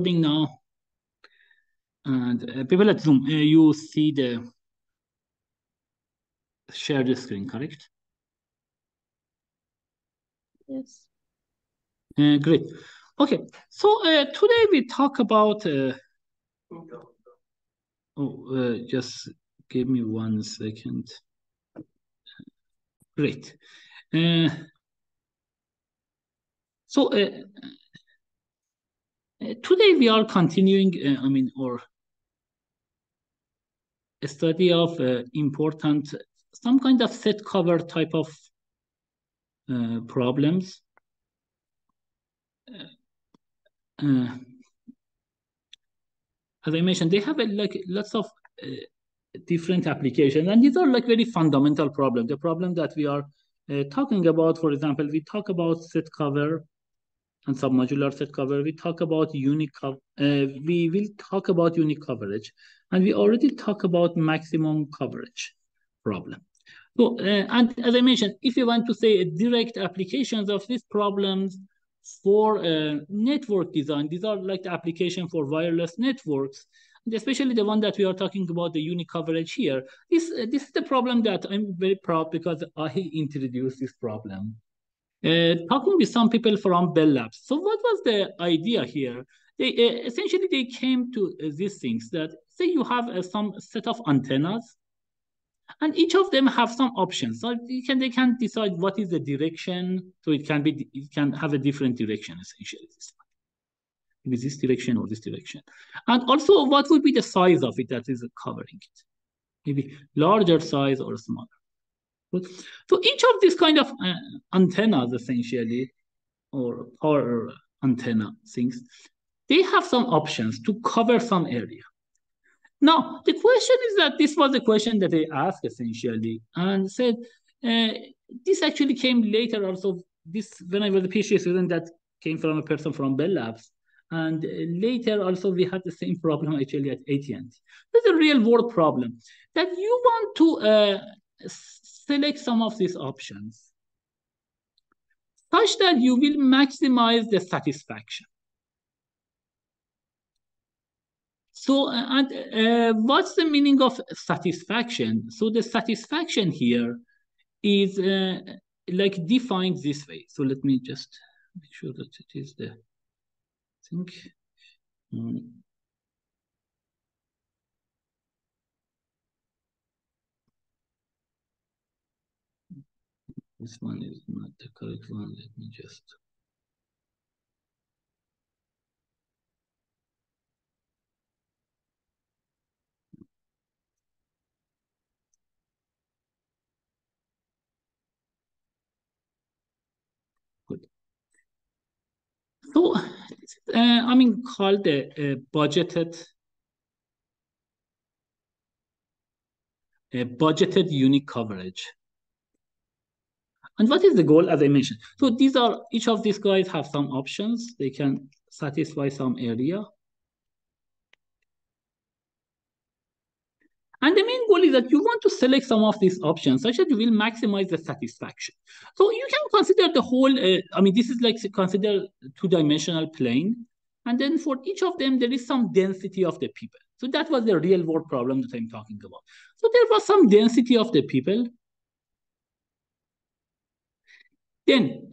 recording now. And people at Zoom, you see the share the screen, correct? Yes. Great. Okay, so today we talk about. Just give me 1 second. Great. So today we are continuing. Or a study of important, some kind of set cover type of problems. As I mentioned, they have like lots of different applications, and these are like very fundamental problems. The problem that we are talking about, for example, we talk about set cover and submodular set cover. We talk about unique. We will talk about unique coverage, and we already talk about maximum coverage problem. So, and as I mentioned, if you want to say direct applications of these problems for network design, these are like the application for wireless networks, and especially the one that we are talking about, the unique coverage here. This is the problem that I'm very proud because I introduced this problem. Talking with some people from Bell Labs. So what was the idea here? They essentially they came to these things that say you have some set of antennas, and each of them have some options. So they can decide what is the direction. So it can have a different direction essentially. Maybe this direction or this direction, and also what would be the size of it that is covering it? Maybe larger size or smaller. So each of these kind of antennas essentially, or power antenna things, they have some options to cover some area. Now, the question is that this was the question that they asked essentially, and said, this actually came later also. This, when I was a PhD student, that came from a person from Bell Labs. And later also we had the same problem actually at AT&T. There's a real world problem that you want to select some of these options such that you will maximize the satisfaction. So, what's the meaning of satisfaction? So the satisfaction here is like defined this way. So let me just make sure that it is the thing. This one is not the correct one. Let me just. Good. So, called a budgeted unique coverage. And what is the goal, as I mentioned? So each of these guys have some options. They can satisfy some area. And the main goal is that you want to select some of these options such that you will maximize the satisfaction. So you can consider the whole, this is like consider two-dimensional plane. And then for each of them, there is some density of the people. So that was the real world problem that I'm talking about. So there was some density of the people. Then,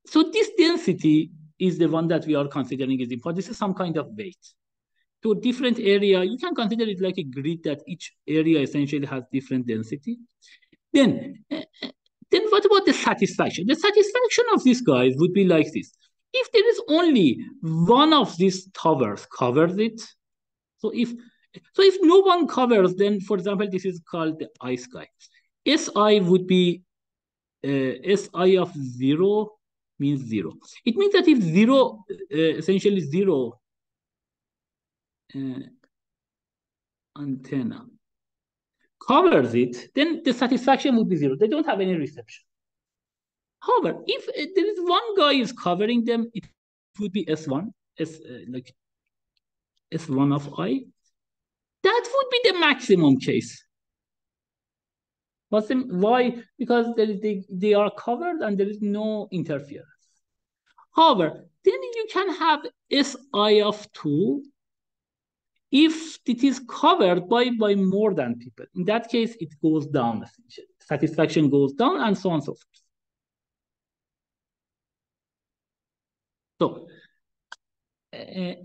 so this density is the one that we are considering is important. This is some kind of weight. To a different area, you can consider it like a grid that each area essentially has different density. Then what about the satisfaction? The satisfaction of these guys would be like this. If there is only one of these towers covers it, so if no one covers, then for example, this is called the I sky. SI would be SI of 0 means 0. It means that if 0, essentially 0 antenna covers it, then the satisfaction would be 0. They don't have any reception. However, if there is one guy is covering them, it would be S1, like S1 of I. That would be the maximum case. Why? Because they are covered and there is no interference. However, then you can have Si of 2 if it is covered by more than people. In that case, it goes down, essentially. Satisfaction goes down, and so on and so forth. So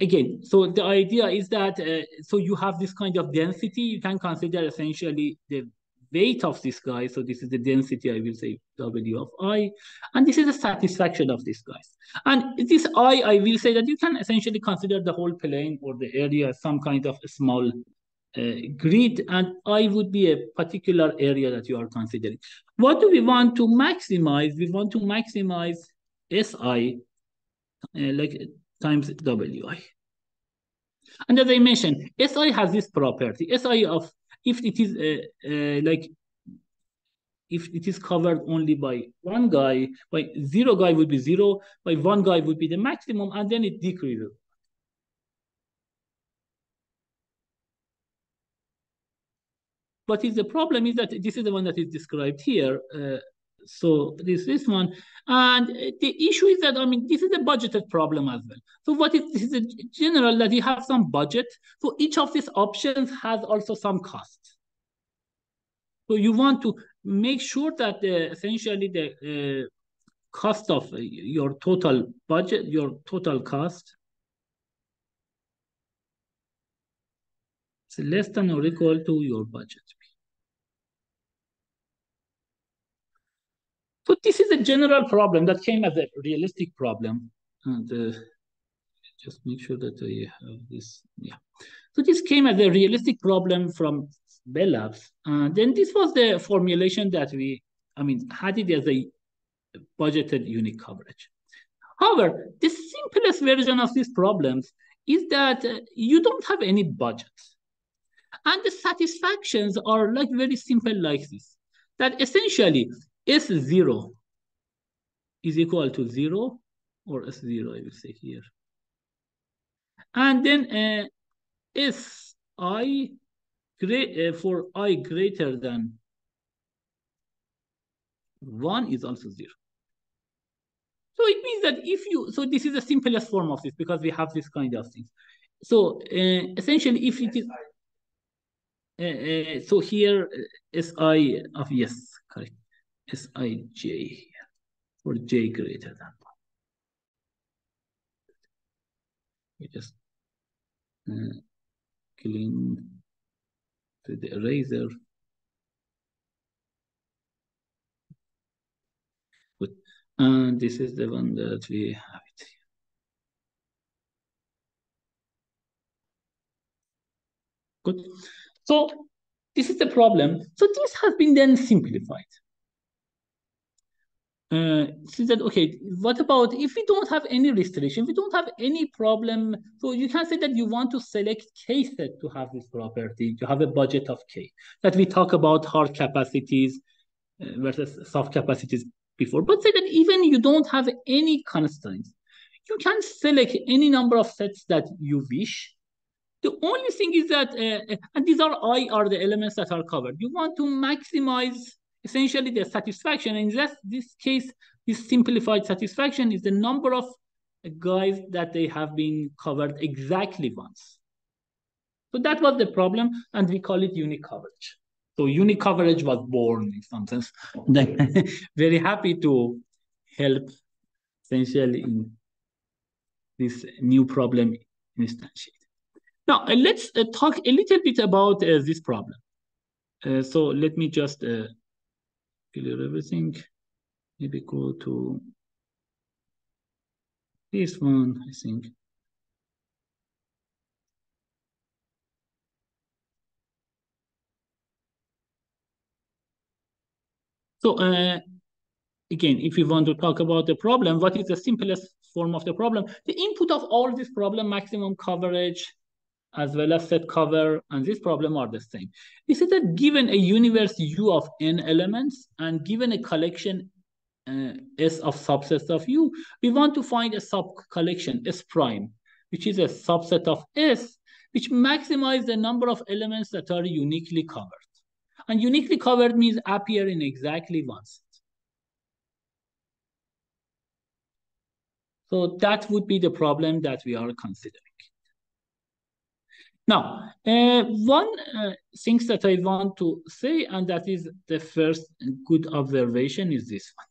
again, so the idea is that so you have this kind of density. You can consider essentially the weight of this guy. So this is the density, I will say W of I, and this is the satisfaction of these guys. And this I will say that you can essentially consider the whole plane or the area as some kind of a small grid, and I would be a particular area that you are considering. What do we want to maximize? We want to maximize Si like times Wi. And as I mentioned, Si has this property. Si of, if it is like, if it is covered only by one guy, by zero guy would be zero, by one guy would be the maximum, and then it decreases. What is the problem is that this is the one that is described here. So this one, and the issue is that, I mean, this is a budgeted problem as well. So what is, this is a general that you have some budget. So each of these options has also some cost. So you want to make sure that essentially the cost of your total budget, your total cost, is less than or equal to your budget. So this is a general problem that came as a realistic problem. And just make sure that I have this. Yeah. So this came as a realistic problem from Bell Labs. And then this was the formulation that we, I mean, had it as a budgeted unique coverage. However, the simplest version of these problems is that you don't have any budget. And the satisfactions are like very simple like this, that essentially S0 is equal to 0, or S0, I will say here. And then Si for I greater than 1 is also 0. So it means that if you, so this is the simplest form of this because we have this kind of things. So essentially, if it is, so here Si of, yes, correct, Sij for j greater than 1. We just clean to the eraser. Good. And this is the one that we have it. Good. So this is the problem. So this has been then simplified. So that, okay, what about if we don't have any restriction, we don't have any problem, so you can say that you want to select K set to have this property, to have a budget of K, that we talk about hard capacities versus soft capacities before, but say that even you don't have any constraints, you can select any number of sets that you wish. The only thing is that, and these are I are the elements that are covered. You want to maximize essentially the satisfaction. In this case, this simplified satisfaction is the number of guys that they have been covered exactly once. So that was the problem, and we call it unique coverage. So unique coverage was born in some sense. Very happy to help essentially in this new problem instantiate. Now, let's talk a little bit about this problem. So let me just clear everything. Maybe go to this one, I think. So again, if you want to talk about the problem, what is the simplest form of the problem? The input of all this problem, maximum coverage, as well as set cover, and this problem are the same. This is that given a universe U of n elements and given a collection S of subsets of U, we want to find a sub-collection S prime, which is a subset of S, which maximizes the number of elements that are uniquely covered. And uniquely covered means appear in exactly one set. So that would be the problem that we are considering. Now, one thing that I want to say, and that is the first good observation, is this one.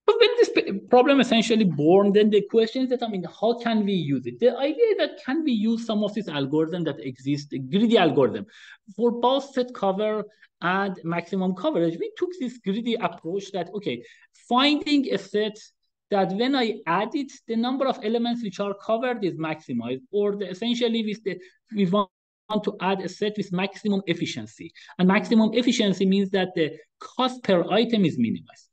But when this problem essentially born, then the question is that, I mean, how can we use it? The idea is that can we use some of this algorithm that exists, the greedy algorithm, for both set cover and maximum coverage. We took this greedy approach that, okay, finding a set that when I add it, the number of elements which are covered is maximized, or essentially we want to add a set with maximum efficiency. And maximum efficiency means that the cost per item is minimized.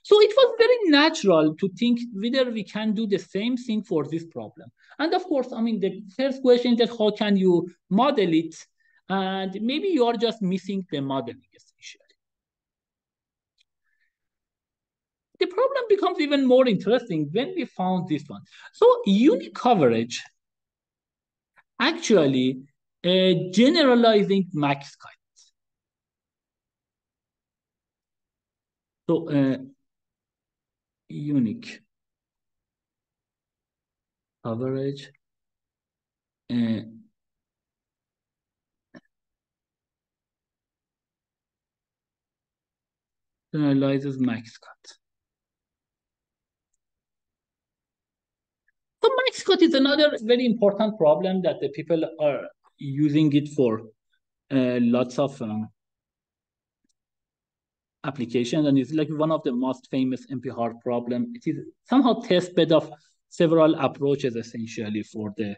So it was very natural to think whether we can do the same thing for this problem. And of course, I mean, the first question is that how can you model it? And maybe you are just missing the modeling, essentially. The problem becomes even more interesting when we found this one. So unique coverage actually generalizing max cut. So unique coverage generalizes max cut. So max cut is another very important problem that the people are using it for lots of applications, and it's like one of the most famous NP-hard problem. It is somehow testbed of several approaches essentially for the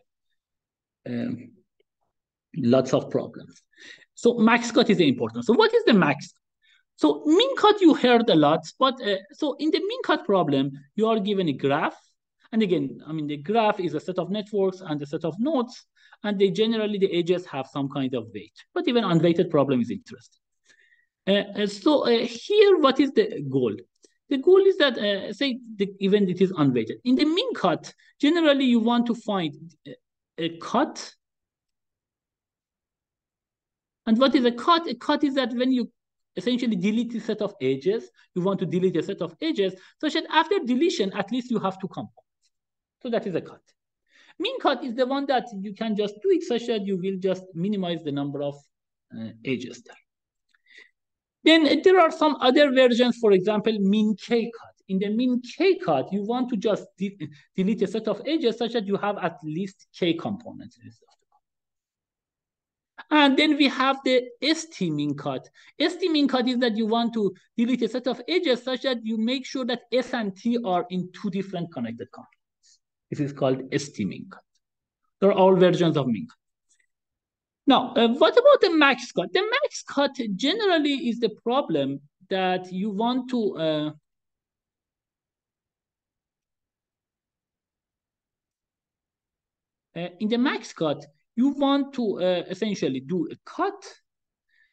lots of problems. So max cut is important. So what is the max? So min cut you heard a lot, but so in the min cut problem, you are given a graph. And again, I mean, the graph is a set of networks and a set of nodes, and they generally, the edges have some kind of weight. But even unweighted problem is interesting. So here, what is the goal? The goal is that, say, even it is unweighted. In the min cut, generally, you want to find a cut. And what is a cut? A cut is that when you essentially delete a set of edges, you want to delete a set of edges, such that after deletion, at least you have two components. So that is a cut. Min cut is the one that you can just do it such that you will just minimize the number of edges there. Then there are some other versions, for example, min k cut. In the min k cut, you want to just delete a set of edges such that you have at least k components. And then we have the st min cut. St min cut is that you want to delete a set of edges such that you make sure that s and t are in two different connected components. This is called st min cut. They're all versions of min cut. Now, what about the max cut? The max cut generally is the problem that you want to in the max cut, you want to essentially do a cut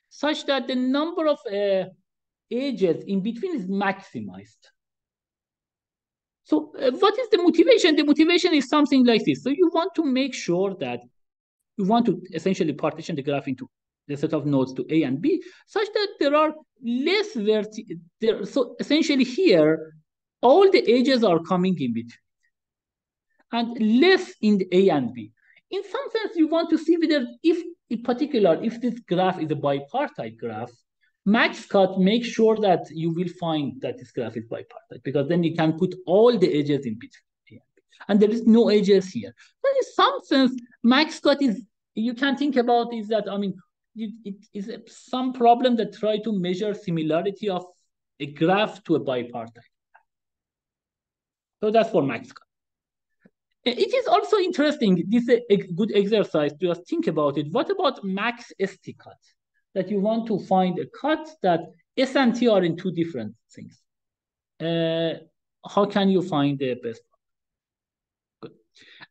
such that the number of edges in between is maximized. So what is the motivation? The motivation is something like this. So you want to make sure that you want to essentially partition the graph into the set of nodes to A and B, such that there are less there. So essentially here, all the edges are coming in between, and less in the A and B. In some sense, you want to see whether, if in particular, if this graph is a bipartite graph, max cut makes sure that you will find that this graph is bipartite, because then you can put all the edges in between. And there is no edges here. But in some sense, max cut is, you can think about is that, I mean, it is some problem that try to measure similarity of a graph to a bipartite. So that's for max cut. It is also interesting, this is a good exercise to just think about it. What about max st cut? That you want to find a cut that s and t are in two different things. How can you find the best one? Good.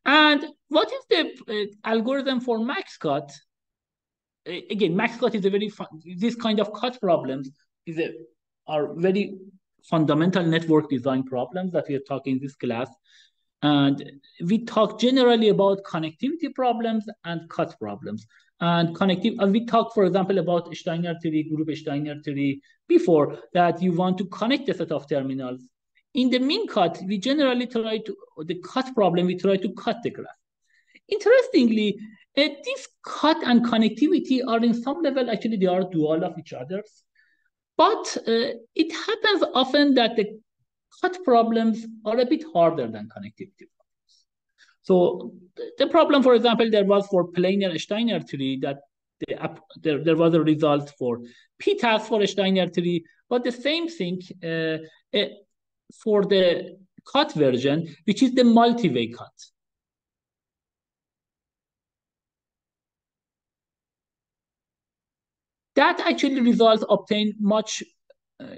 And what is the algorithm for max cut? Again, max cut is a very fun, this kind of cut problems are very fundamental network design problems that we are talking in this class. And we talk generally about connectivity problems and cut problems. and connective. We talked, for example, about Steiner theory, group Steiner theory before, that you want to connect a set of terminals. In the min cut, we generally try to, the cut problem, we try to cut the graph. Interestingly, this cut and connectivity are in some level, actually, they are dual of each other. But it happens often that the cut problems are a bit harder than connectivity problems. So the problem, for example, there was for planar Steiner theory that there was a result for p-task for Steiner theory, but the same thing for the cut version, which is the multi-way cut. That actually results obtained much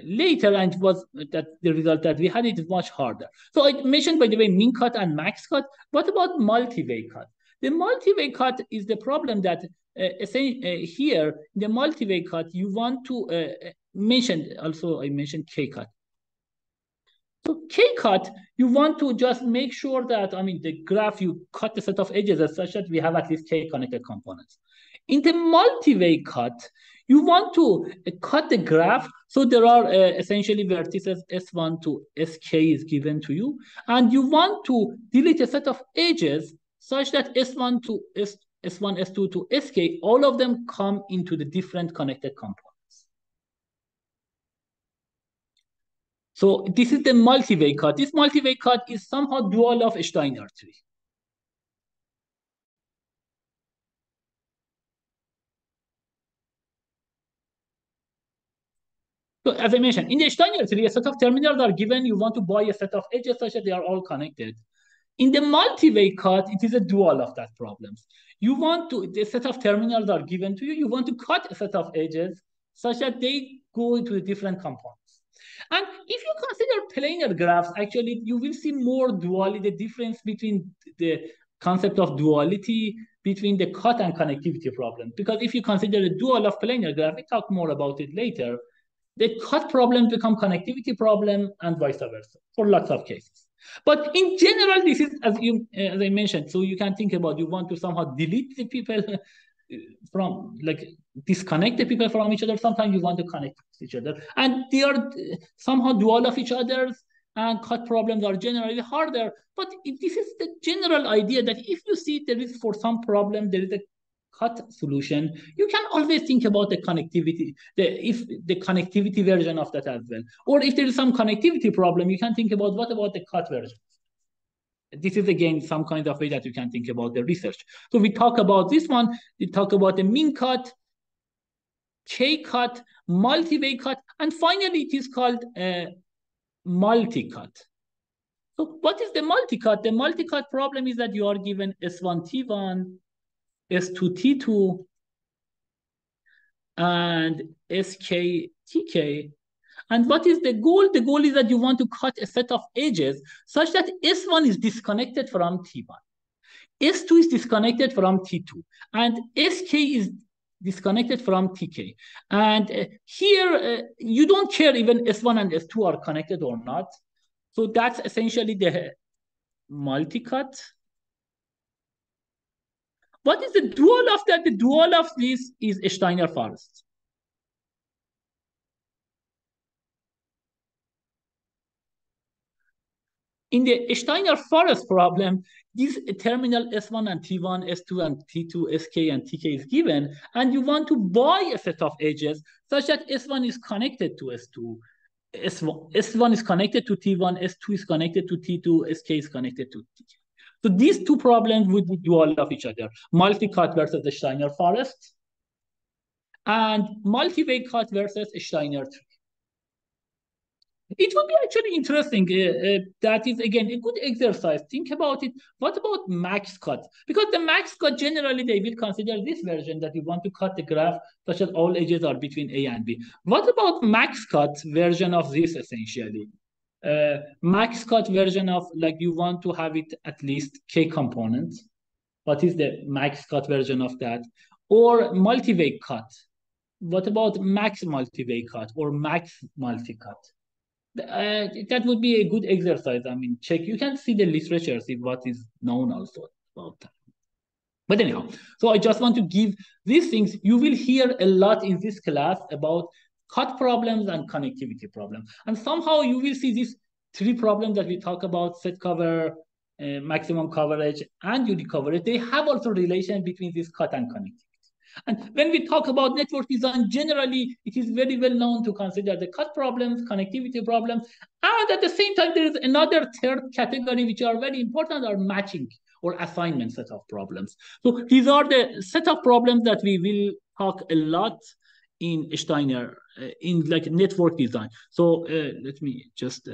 later, and was that the result that we had it is much harder. So I mentioned, by the way, min cut and max cut. What about multi-way cut? The multi-way cut is the problem that here, the multi-way cut, you want to mention, also I mentioned k-cut. So k-cut, you want to just make sure that, I mean, the graph, you cut the set of edges as such that we have at least k connected components. In the multi-way cut, you want to cut the graph, so there are essentially vertices S1 to Sk is given to you, and you want to delete a set of edges such that S1 to S1, S2 to Sk, all of them come into the different connected components. So this is the multi-way cut. This multi-way cut is somehow dual of Steiner tree. So as I mentioned, in the Steiner tree, a set of terminals are given. You want to buy a set of edges such that they are all connected. In the multi-way cut, it is a dual of that problem. You want to, the set of terminals are given to you. You want to cut a set of edges such that they go into the different components. And if you consider planar graphs, actually, you will see more duality, the difference between the concept of duality between the cut and connectivity problem. Because if you consider a dual of planar graph, we talk more about it later, the cut problem become connectivity problem and vice versa for lots of cases. But in general, this is, as I mentioned, so you can think about, you want to somehow delete the people from, like, disconnect the people from each other. Sometimes you want to connect each other, and they are somehow dual of each other, and cut problems are generally harder. But this is the general idea that if you see there is, for some problem, there is a cut solution, you can always think about the connectivity, the connectivity version of that as well. Or if there is some connectivity problem, you can think about, what about the cut version? This is again some kind of way that you can think about the research. So we talk about this one, we talk about the min cut, k-cut, multi-way cut, and finally it is called multi-cut. So what is the multi-cut? The multi-cut problem is that you are given S1 T1, S2 T2, and SK TK. And what is the goal? The goal is that you want to cut a set of edges such that S1 is disconnected from T1, S2 is disconnected from T2, and SK is disconnected from TK. And here, you don't care even S1 and S2 are connected or not. So that's essentially the multi-cut. What is the dual of that? The dual of this is Steiner forest. In the Steiner forest problem, this terminal S1 and T1, S2 and T2, SK and TK is given, and you want to buy a set of edges such that S1 is connected to S2, S1 is connected to T1, S2 is connected to T2, SK is connected to TK. So these two problems would be dual of each other: multi-cut versus the Steiner forest, and multi-way cut versus Steiner tree. It would be actually interesting. That is, again, a good exercise. Think about it. What about max cut? Because the max cut, generally, they will consider this version that you want to cut the graph such that all edges are between A and B. What about max cut version of this, essentially? Max cut version of, like, you want to have it at least K components. What is the max cut version of that? Or multi-way cut. What about max multi-way cut or max multi-cut? That would be a good exercise. I mean, check. You can see the literature, see what is known also about that. But anyhow, so I just want to give these things. You will hear a lot in this class about cut problems and connectivity problems. And somehow you will see these three problems that we talk about: set cover, maximum coverage, and unique coverage. They have also relation between this cut and connectivity. And when we talk about network design, generally, it is very well known to consider the cut problems, connectivity problems, and at the same time, there is another third category, which are very important, are matching or assignment set of problems. So these are the set of problems that we will talk a lot in Steiner, in like network design. So let me just...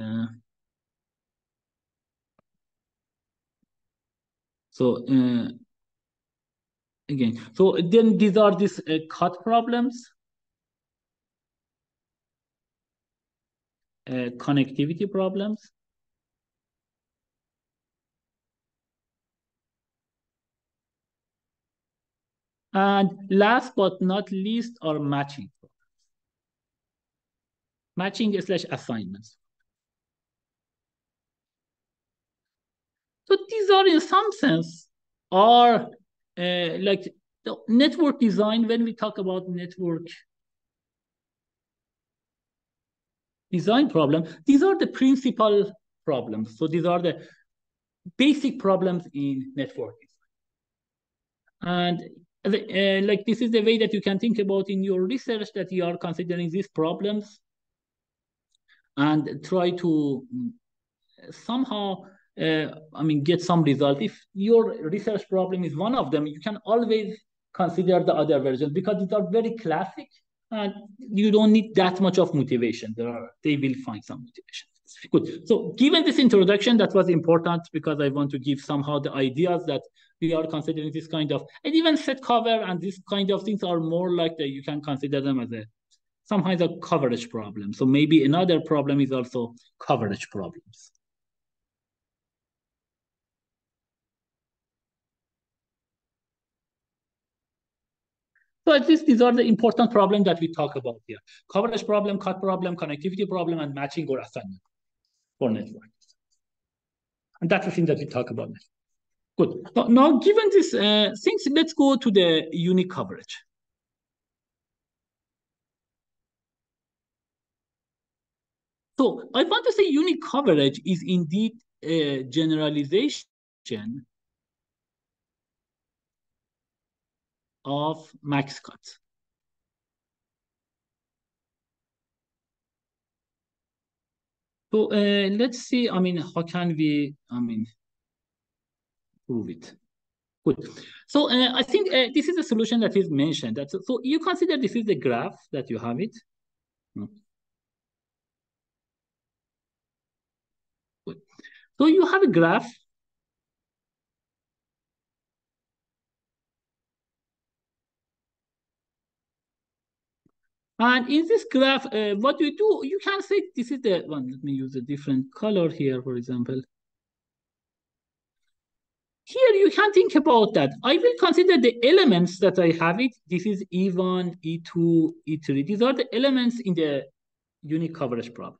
again, so then these are these cut problems, connectivity problems, and last but not least are matching problems. Matching / assignments. So these are in some sense are like the network design. When we talk about network design problem, these are the principal problems. So these are the basic problems in network design. And like this is the way that you can think about in your research, that you are considering these problems and try to somehow get some result. If your research problem is one of them, you can always consider the other versions, because these are very classic and you don't need that much of motivation. They will find some motivation. Good. So given this introduction, that was important because I want to give somehow the ideas that we are considering this kind of, and even set cover and this kind of things are more like that you can consider them as somehow a coverage problem. So maybe another problem is also coverage problems. So at least these are the important problems that we talk about here: coverage problem, cut problem, connectivity problem, and matching or assignment for network. And that's the thing that we talk about next. Good. Now, given these things, let's go to the unique coverage. So I want to say unique coverage is indeed a generalization of max cut. So let's see, how can we, prove it? Good. So I think this is a solution that is mentioned. So you consider this is the graph that you have it. Good. So you have a graph. And in this graph, what you do, you can say this is the one. Let me use a different color here, for example. Here you can think about that. I will consider the elements that I have it. This is E1, E2, E3. These are the elements in the unique coverage problem.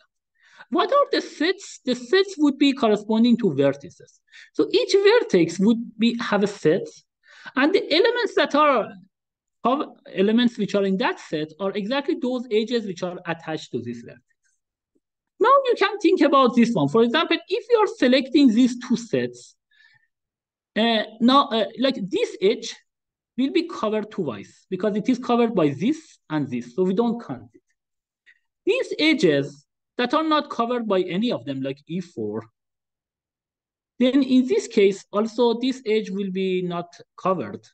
What are the sets? The sets would be corresponding to vertices. So each vertex would have a set, and the elements that are elements which are in that set are exactly those edges which are attached to this vertex. Now you can think about this one. For example, if you are selecting these two sets, like this edge will be covered twice because it is covered by this and this, so we don't count it. These edges that are not covered by any of them, like E4, then in this case, also this edge will be not covered.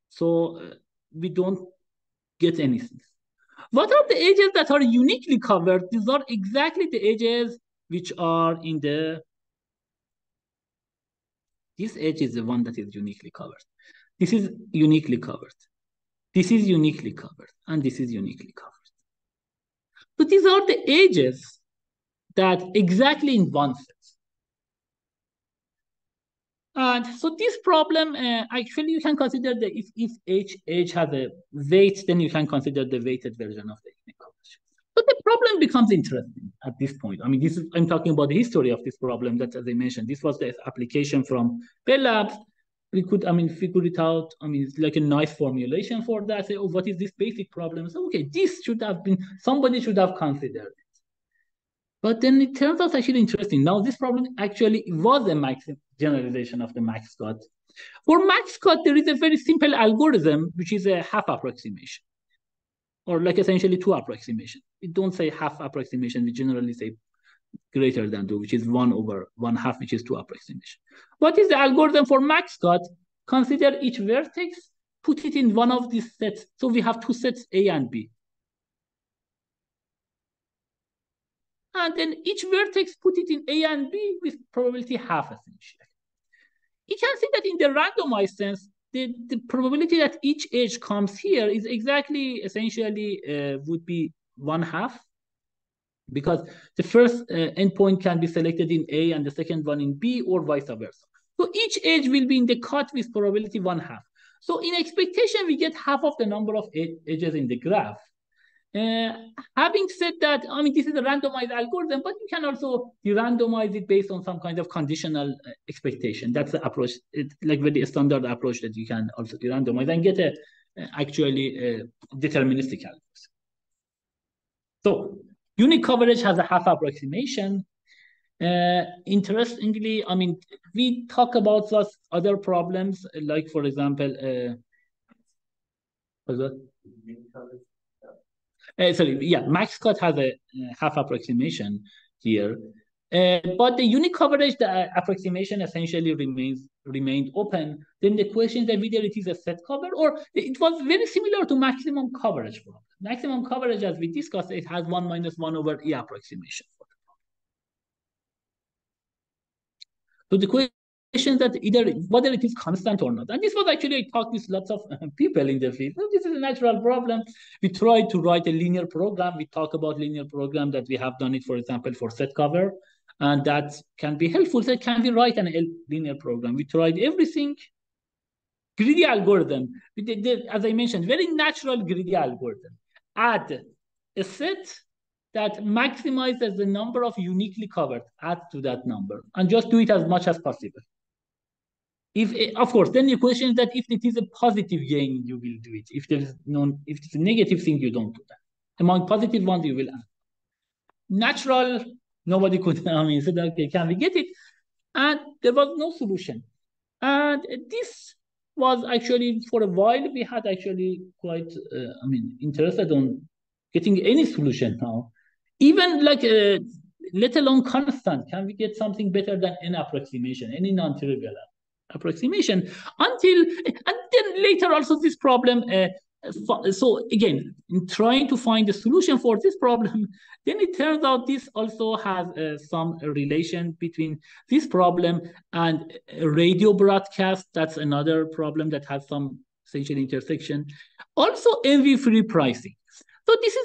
So we don't get anything. What are the edges that are uniquely covered? These are exactly the edges which are in this edge is the one that is uniquely covered. This is uniquely covered. This is uniquely covered. And this is uniquely covered. So these are the edges that exactly in one set. And so this problem, actually, you can consider that if each edge has a weight, then you can consider the weighted version of the unique coverage. But the problem becomes interesting at this point. I'm talking about the history of this problem that, as I mentioned, this was the application from Bell Labs. we could, I mean, figure it out. I mean, it's like a nice formulation for that. Say, oh, what is this basic problem? So, okay, this should have been, somebody should have considered. But then it turns out actually interesting. Now, this problem actually was a max generalization of the max cut. For max cut, there is a very simple algorithm, which is a half approximation, or like essentially two approximation. We don't say half approximation. We generally say greater than 2, which is 1 over 1/2, which is 2 approximation. What is the algorithm for max cut? Consider each vertex, put it in one of these sets. So we have two sets, A and B. And then each vertex, put it in A and B with probability half, essentially. You can see that in the randomized sense, the probability that each edge comes here is exactly, essentially, would be 1/2. Because the first endpoint can be selected in A and the second one in B, or vice versa. So each edge will be in the cut with probability 1/2. So in expectation, we get half of the number of edges in the graph. Having said that, I mean, this is a randomized algorithm, but you can also randomize it based on some kind of conditional expectation. That's the approach. It's like very standard approach that you can also randomize and get a actually deterministic algorithm. So unique coverage has a half approximation. Interestingly, I mean, we talk about those other problems, like, for example, max cut has a half approximation here. But the unique coverage, the approximation essentially remained open. Then the question is that whether it is a set cover, or it was very similar to maximum coverage problem. Maximum coverage, as we discussed, it has 1 minus 1 over E approximation. So the question is that either whether it is constant or not. And this was actually, I talked with lots of people in the field. So this is a natural problem. We tried to write a linear program. We talk about linear program that we have done it, for example, for set cover. And that can be helpful. So can we write a linear program? We tried everything. Greedy algorithm. We did, as I mentioned, very natural greedy algorithm. Add a set that maximizes the number of uniquely covered, add to that number, and just do it as much as possible. If, of course, then the question is that if it is a positive gain, you will do it. If if it's a negative thing, you don't do that. Among positive ones, you will add. Natural, nobody could, I mean, said, okay, can we get it? And there was no solution. And this was actually, for a while, we had actually quite, I mean, interested on getting any solution now. Even like, let alone constant, can we get something better than n-approximation, any non-trivial approximation? And then later also this problem, so again, in trying to find a solution for this problem, then it turns out this also has some relation between this problem and radio broadcast. That's another problem that has some essential intersection. Also, envy-free pricing. So this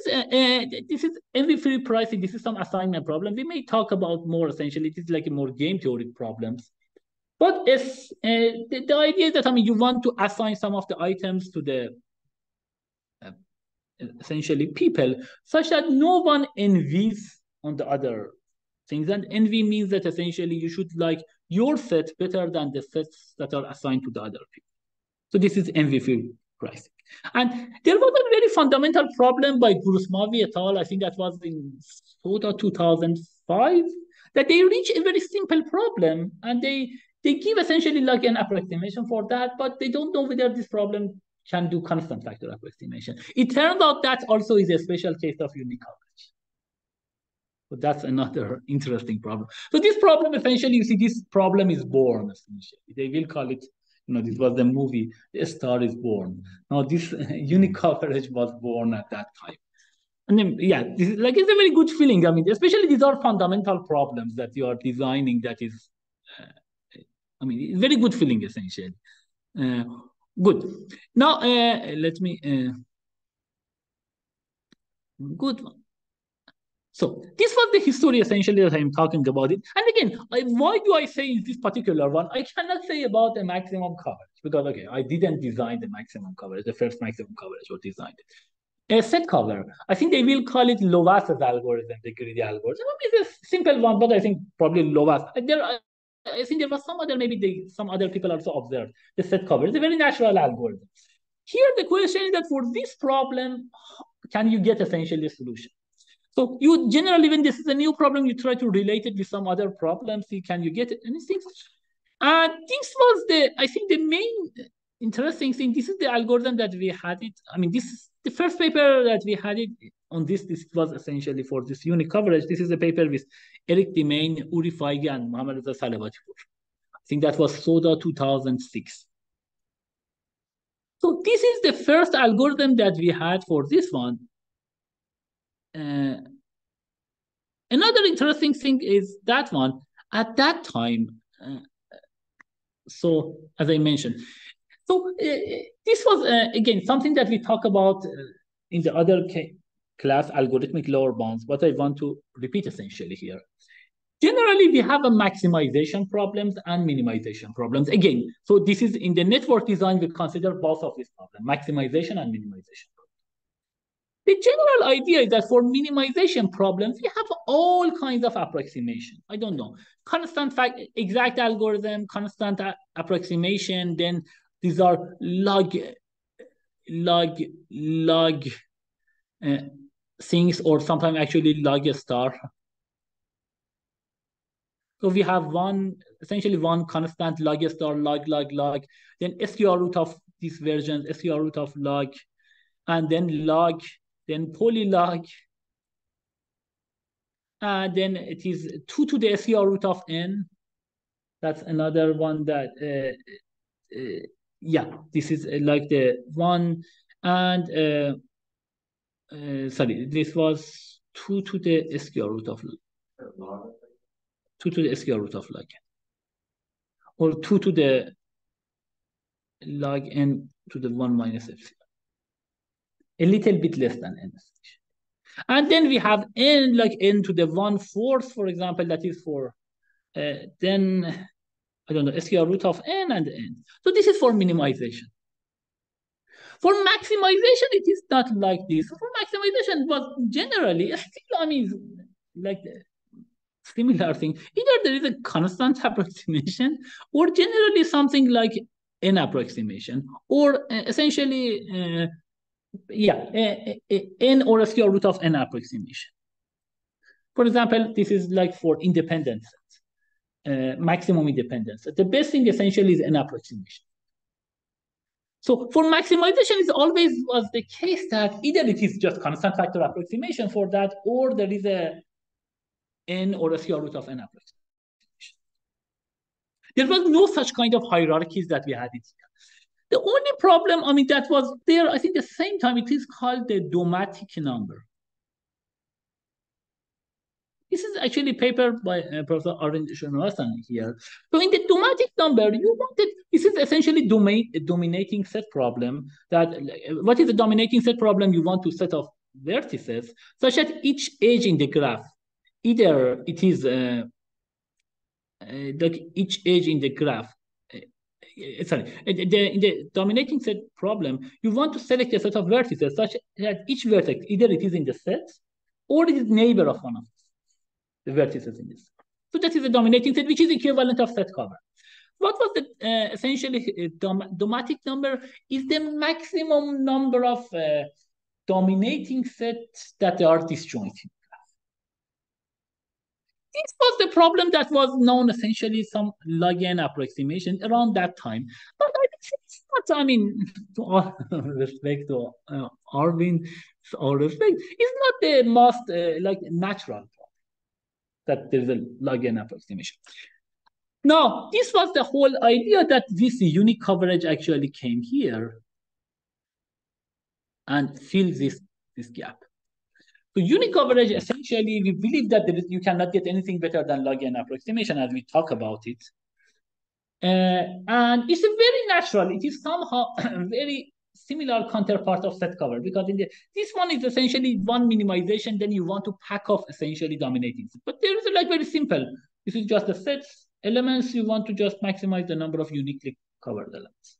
is envy-free pricing. This is some assignment problem. We may talk about more essentially. It is like a more game theory problems. But if the idea is that, I mean, you want to assign some of the items to the essentially people, such that no one envies on the other things. And envy means that essentially you should like your set better than the sets that are assigned to the other people. So this is envy-free pricing. And there was a very fundamental problem by Grusmavi et al. I think that was in 2005, that they reach a very simple problem, and they give essentially like an approximation for that, but they don't know whether this problem can do constant factor approximation. It turns out that also is a special case of unique coverage. So that's another interesting problem. So this problem, essentially, you see, this problem is born, essentially. They will call it, you know, this was the movie, A Star is Born. Now, this unique coverage was born at that time. And then, yeah, this is like, it's a very good feeling. I mean, especially these are fundamental problems that you are designing that is, I mean, very good feeling, essentially. Good. Now, let me, good one. So this was the history, essentially, that I'm talking about it. And again, why do I say in this particular one, I cannot say about the maximum coverage, because, okay, I didn't design the maximum coverage, the first maximum coverage was designed. A set cover, I think they will call it Lovaas's algorithm, the greedy algorithm. It's a simple one, but I think probably Lovaas. I think there was some other, maybe some other people also observed the set cover. It's a very natural algorithm. Here, the question is that for this problem, can you get essentially a solution? So you generally, when this is a new problem, you try to relate it with some other problems. See, can you get it? And things. This was I think the main interesting thing. This is the algorithm that we had it. I mean, this is the first paper that we had it on this. This was essentially for this unique coverage. This is a paper with Eric Demain, Uri Feige, and Mohammad Hajiaghayi. I think that was SODA 2006. So this is the first algorithm that we had for this one. Another interesting thing is that one, at that time, so as I mentioned, so this was, again, something that we talk about in the other class, algorithmic lower bounds, what I want to repeat essentially here. Generally, we have a maximization problems and minimization problems. Again, so this is in the network design, we consider both of these problems, maximization and minimization. The general idea is that for minimization problems, we have all kinds of approximation. I don't know, constant exact algorithm, constant approximation. Then these are log things, or sometimes actually log star. So we have essentially one constant log star, log, then SQR root of these versions, SQR root of log, and then log, then polylog, and then it is 2 to the SQR root of n. That's another one that, yeah, this is like the one, and sorry, this was 2 to the SQR root of log. 2 to the SQR root of log, or 2 to the log n to the 1 minus epsilon. A little bit less than n. And then we have n, like n to the 1/4, for example, that is for, then, I don't know, SQR root of n and n. So this is for minimization. For maximization, it is not like this. For maximization, but generally, still, I mean, like the similar thing. Either there is a constant approximation, or generally something like n-approximation, or essentially, n or a square root of n approximation. For example, this is like for independence, maximum independence. The best thing essentially is n approximation. So for maximization, it always was the case that either it is just constant factor approximation for that, or there is a n or a square root of n approximation. There was no such kind of hierarchies that we had it here. The only problem, I mean, that was there, I think, the same time, it is called the domatic number. This is actually a paper by Professor Arvind Srinivasan here. So in the domatic number, you wanted, this is essentially a dominating set problem. That what is a dominating set problem? You want to set of vertices such that each edge in the graph, either it is like each edge in the graph, sorry, in the dominating set problem, you want to select a set of vertices such that each vertex, either it is in the set or it is neighbor of one of the vertices in this. So that is a dominating set, which is equivalent of set cover. What was the essentially domatic number? Is the maximum number of dominating sets that are disjoint. This was the problem that was known essentially some log n approximation around that time. But I think it's not, I mean, to all respect to Arvind, all respect, it's not the most like natural problem that there's a log n approximation. Now, this was the whole idea that this unique coverage actually came here and filled this gap. So unique coverage, essentially, we believe that you cannot get anything better than log n approximation as we talk about it. And it's a very natural, it is somehow very similar counterpart of set cover, because this one is essentially one minimization, then you want to pack off essentially dominating. But there is like very simple. This is just a set elements, you want to just maximize the number of uniquely covered elements.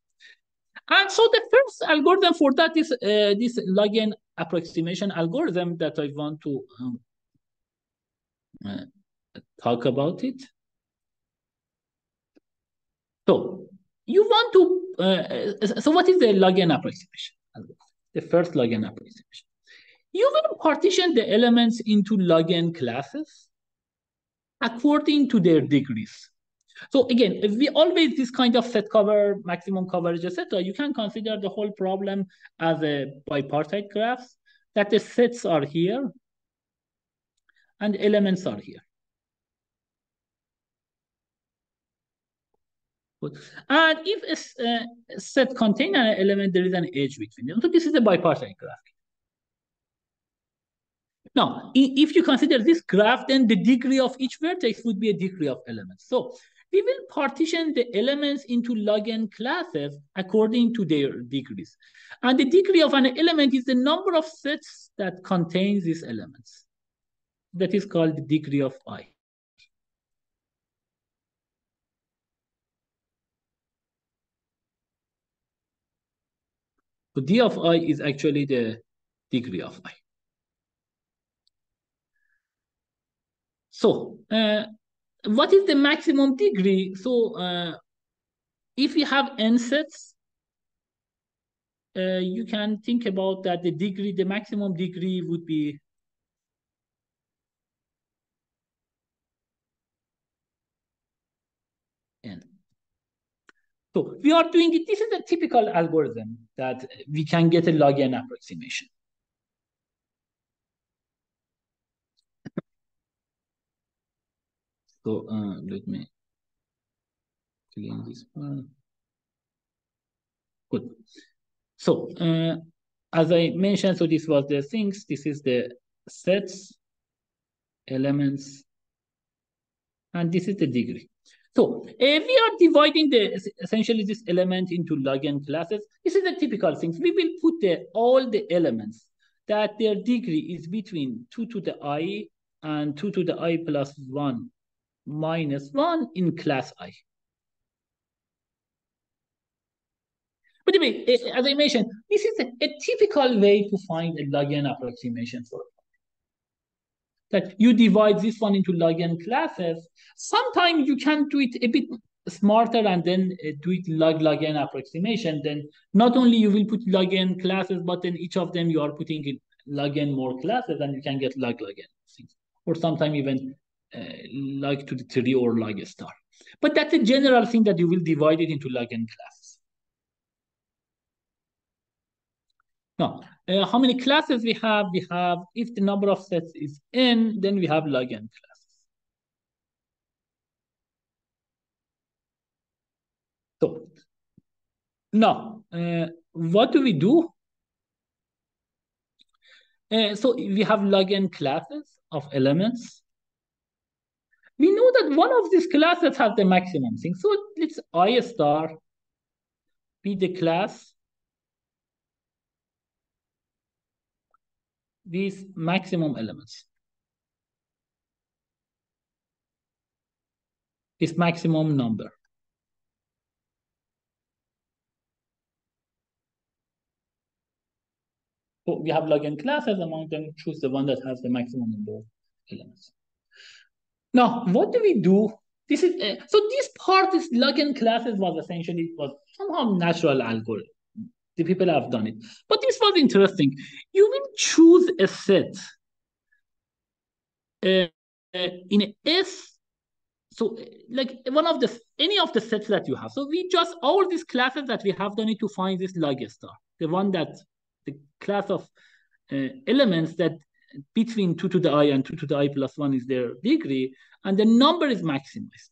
And so the first algorithm for that is this log n approximation algorithm that I want to talk about it. So you want to, so what is the log n approximation? The first log n approximation. You will partition the elements into log n classes according to their degrees. So again, if we always this kind of set cover, maximum coverage, etc., you can consider the whole problem as a bipartite graphs, that the sets are here and elements are here. And if a set contains an element, there is an edge between them. So this is a bipartite graph. Now, if you consider this graph, then the degree of each vertex would be a degree of elements. So we will partition the elements into log n classes according to their degrees. And the degree of an element is the number of sets that contains these elements. That is called the degree of I. So d of I is actually the degree of I. So what is the maximum degree? So if you have n sets, you can think about that the degree, the maximum degree would be n. So we are doing it. This is a typical algorithm that we can get a log n approximation. So let me clean this one. Good. So as I mentioned, so this was the things. This is the sets, elements, and this is the degree. So we are dividing essentially this element into log n classes. This is the typical things. We will put all the elements that their degree is between 2 to the I and 2 to the I plus 1 minus 1 in class I. But anyway, as I mentioned, this is a typical way to find a log n approximation for that you divide this one into log n classes. Sometimes you can do it a bit smarter and then do it log n approximation. Then not only you will put log n classes, but then each of them you are putting in log n more classes, and you can get log n things. Or sometimes even log to the 3 or log star. But that's a general thing that you will divide it into log n classes. Now, how many classes we have? We have, if the number of sets is n, then we have log n classes. So now, what do we do? So we have log n classes of elements. We know that one of these classes has the maximum thing. So let's I star be the class these maximum elements. This maximum number. So we have log n classes, among them choose the one that has the maximum number of elements. Now, what do we do? This is so this part is log n classes was essentially somehow natural algorithm. The people have done it, but this was interesting. You will choose a set in a S. So like any of the sets that you have. So we just all these classes that we have done it to find this log star, the one that the class of elements that between 2 to the I and 2 to the I plus 1 is their degree, and the number is maximized.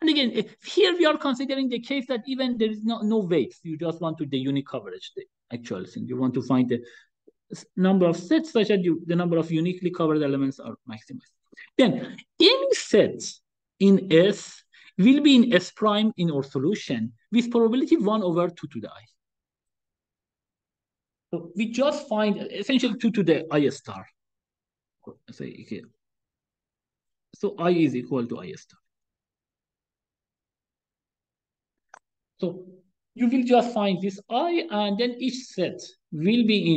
And again, here we are considering the case that even there is no weights. You just want to the unique coverage, the actual thing. You want to find the number of sets such that the number of uniquely covered elements are maximized. Then any set in S will be in S prime in our solution with probability 1 over 2 to the I. So we just find essentially 2 to the I star. Say here. So I is equal to I star. So you will just find this I, and then each set will be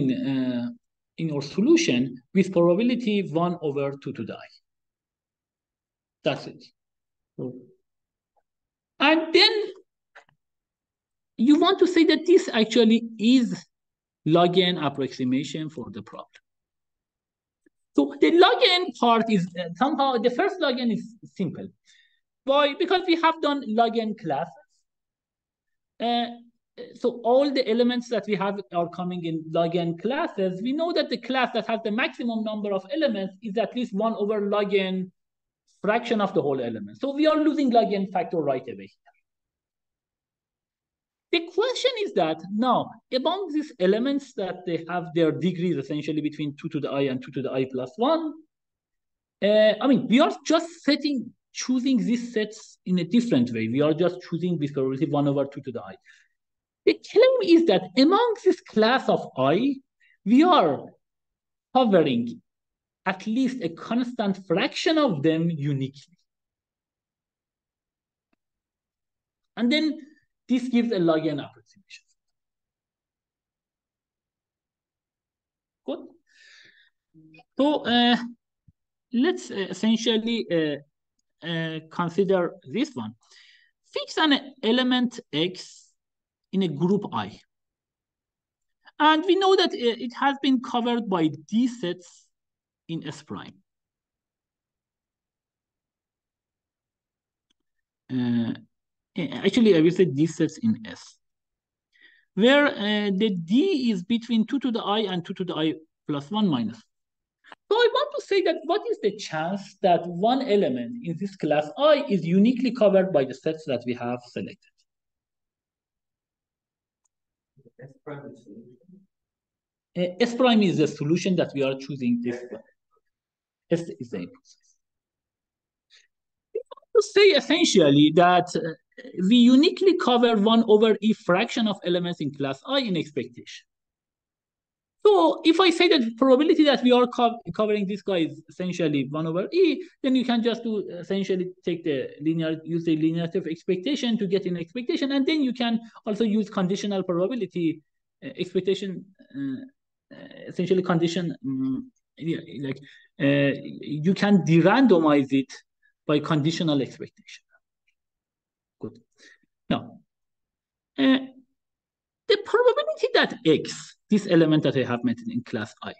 in our solution with probability 1 over 2 to the I. That's it. So And then you want to say that this actually is log n approximation for the problem. So the log n part is somehow, the first log n is simple. Why? Because we have done log n classes. So all the elements that we have are coming in log n classes. We know that the class that has the maximum number of elements is at least 1 over log n fraction of the whole element. So we are losing log n factor right away. The question is that now, among these elements that they have their degrees essentially between 2 to the I and 2 to the I plus 1, I mean, we are just choosing these sets in a different way. We are just choosing this probability 1 over 2 to the I. The claim is that among this class of I, we are covering at least a constant fraction of them uniquely. And then this gives a log n approximation. Good. So let's essentially consider this one. Fix an element x in a group I. And we know that it has been covered by D sets in S prime. Actually, I will say D sets in S, where the D is between 2 to the I and 2 to the I plus 1 minus. So I want to say that what is the chance that one element in this class I is uniquely covered by the sets that we have selected? S prime is the solution that we are choosing this one. S is the input size. We want to say essentially that we uniquely cover 1 over E fraction of elements in class I in expectation. So if I say that the probability that we are covering this guy is essentially 1 over E, then you can just do essentially take the use the linearity of expectation to get an expectation, and then you can also use conditional probability expectation, essentially condition, like you can de-randomize it by conditional expectation. Good. Now, the probability that X, this element that I have mentioned in class I,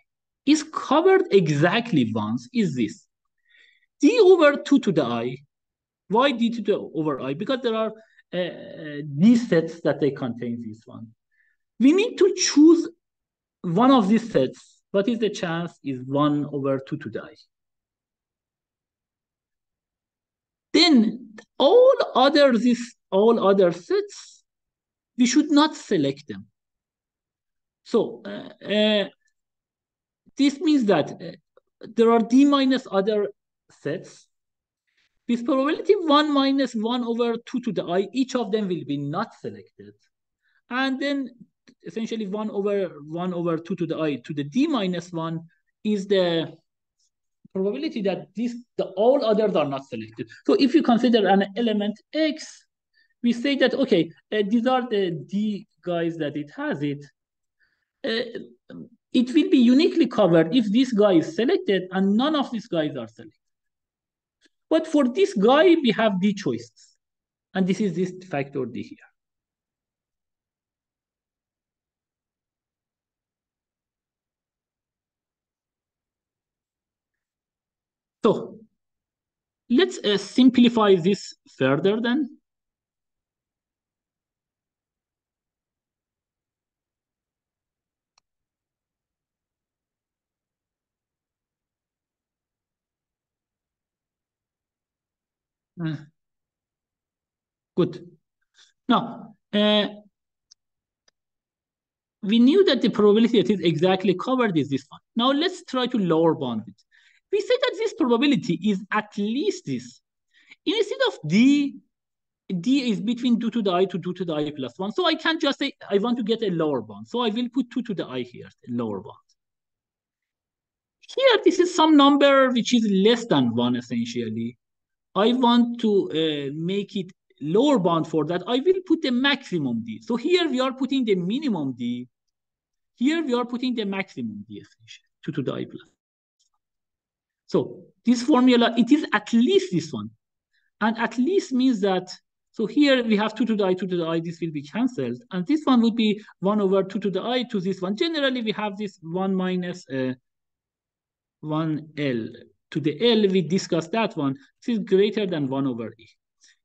is covered exactly once is this. D over 2 to the I. Why D to the over I? Because there are these sets that they contain this one. We need to choose one of these sets. What is the chance is 1 over 2 to the I. Then all other sets, we should not select them. So this means that there are D minus other sets. With probability 1 minus 1 over 2 to the I, each of them will be not selected. And then essentially 1 over 2 to the I to the D minus 1 is the probability that all others are not selected. So if you consider an element X, we say that, okay, these are the D guys that it has it. It will be uniquely covered if this guy is selected and none of these guys are selected. But for this guy, we have D choices. And this is this factor D here. So let's simplify this further then. Good. Now, we knew that the probability that is exactly covered is this one. Now let's try to lower bound it. We say that this probability is at least this. Instead of D is between 2 to the I to 2 to the I plus 1. So I can't just say I want to get a lower bound. So I will put 2 to the I here, a lower bound. Here, this is some number which is less than 1, essentially. I want to make it lower bound for that. I will put the maximum D. So here we are putting the minimum D. Here we are putting the maximum D, essentially, 2 to the I plus. So this formula, it is at least this one. And at least means that So here we have 2 to the I, 2 to the I, this will be cancelled. And this one would be 1 over 2 to the I to this one. Generally, we have this 1 minus 1L to the L. We discussed that one. This is greater than 1 over E.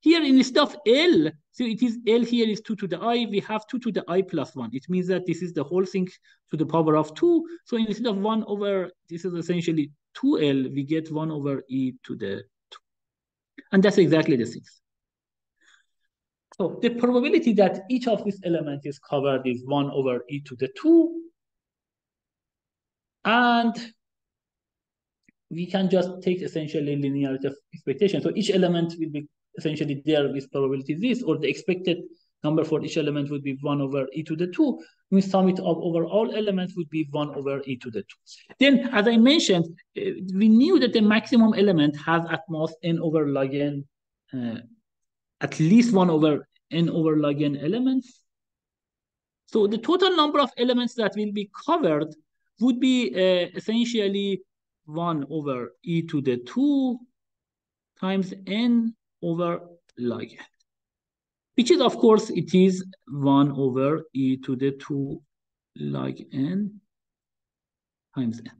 Here, instead of L, so it is L here is 2 to the I. We have 2 to the I plus 1. It means that this is the whole thing to the power of 2. So instead of 1 over, this is essentially 2L, we get 1 over E to the 2. And that's exactly the thing. So the probability that each of these elements is covered is 1 over E to the 2. And we can just take essentially linearity of expectation. So each element will be essentially there with probability this, or the expected number for each element would be 1 over E to the 2. We sum it up over all elements would be 1 over E to the 2. Then, as I mentioned, we knew that the maximum element has at most n over log n, at least 1 over n over log n elements. So the total number of elements that will be covered would be essentially 1 over E to the 2 times n over log n, which is, of course, it is 1 over E to the 2 log n times n.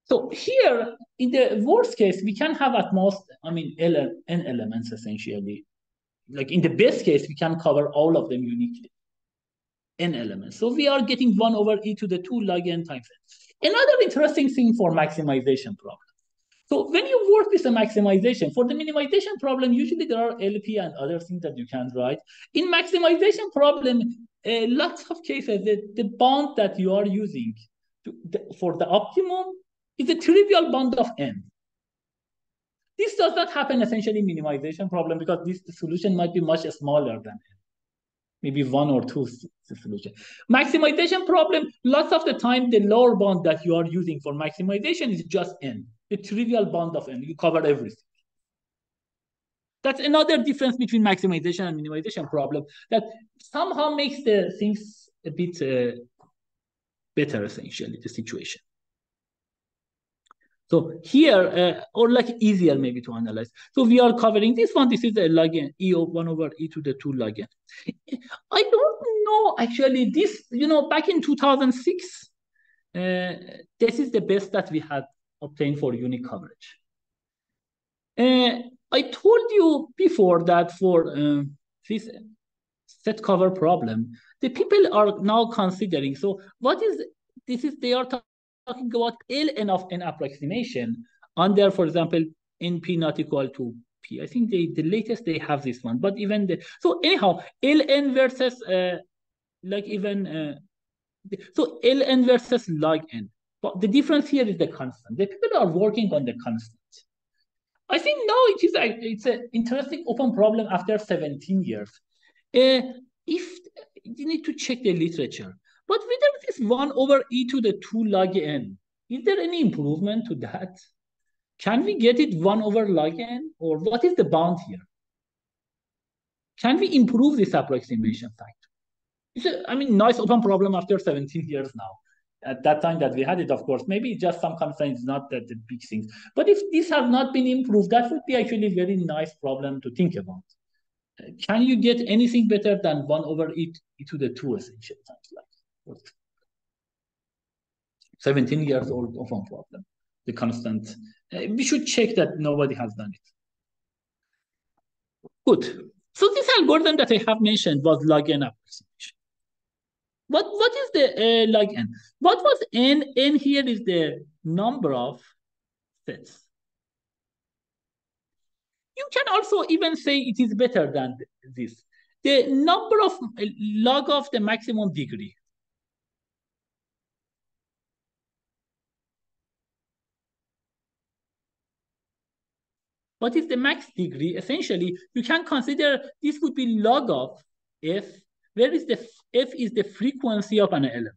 So here, in the worst case, we can have at most, n elements essentially. Like in the best case, we can cover all of them uniquely, n elements. So we are getting 1 over E to the 2 log n times n. Another interesting thing for maximization problem. So when you work with the maximization, for the minimization problem, usually there are LP and other things that you can write. In maximization problem, lots of cases, the bond that you are using for the optimum is a trivial bond of n. This does not happen essentially in minimization problem because this solution might be much smaller than n. Maybe 1 or 2 solution. Maximization problem, lots of the time, the lower bound that you are using for maximization is just n, the trivial bound of n. You cover everything. That's another difference between maximization and minimization problem that somehow makes the things a bit better, essentially, the situation. So here, or like easier maybe to analyze. So we are covering this one. This is a log n, E of 1 over E to the 2 log n. I don't know, actually, this, back in 2006, this is the best that we had obtained for unique coverage. I told you before that for this set cover problem, the people are now considering, so what is, this is, they are talking about ln of n approximation under, for example, np not equal to p. I think the latest they have this one, but even the, so anyhow, ln versus so ln versus log n. But the difference here is the constant. The people are working on the constant. I think now it's an interesting open problem after 17 years. If you need to check the literature, but whether this 1 over E to the 2 log n, is there any improvement to that? Can we get it 1 over log n? Or what is the bound here? Can we improve this approximation factor? It's a, nice open problem after 17 years now. At that time that we had it, of course, maybe just some constraints, not that the big things. But if these have not been improved, that would be actually a very nice problem to think about. Can you get anything better than 1 over E to the 2 essentially? Like 17 years old open problem, the constant. We should check that nobody has done it. Good. So this algorithm that I have mentioned was log n approximation. What is the log n? What was n? N here is the number of sets. You can also even say it is better than this. The number of log of the maximum degree. What is the max degree? Essentially, you can consider this would be log of f, where is the f is the frequency of an element.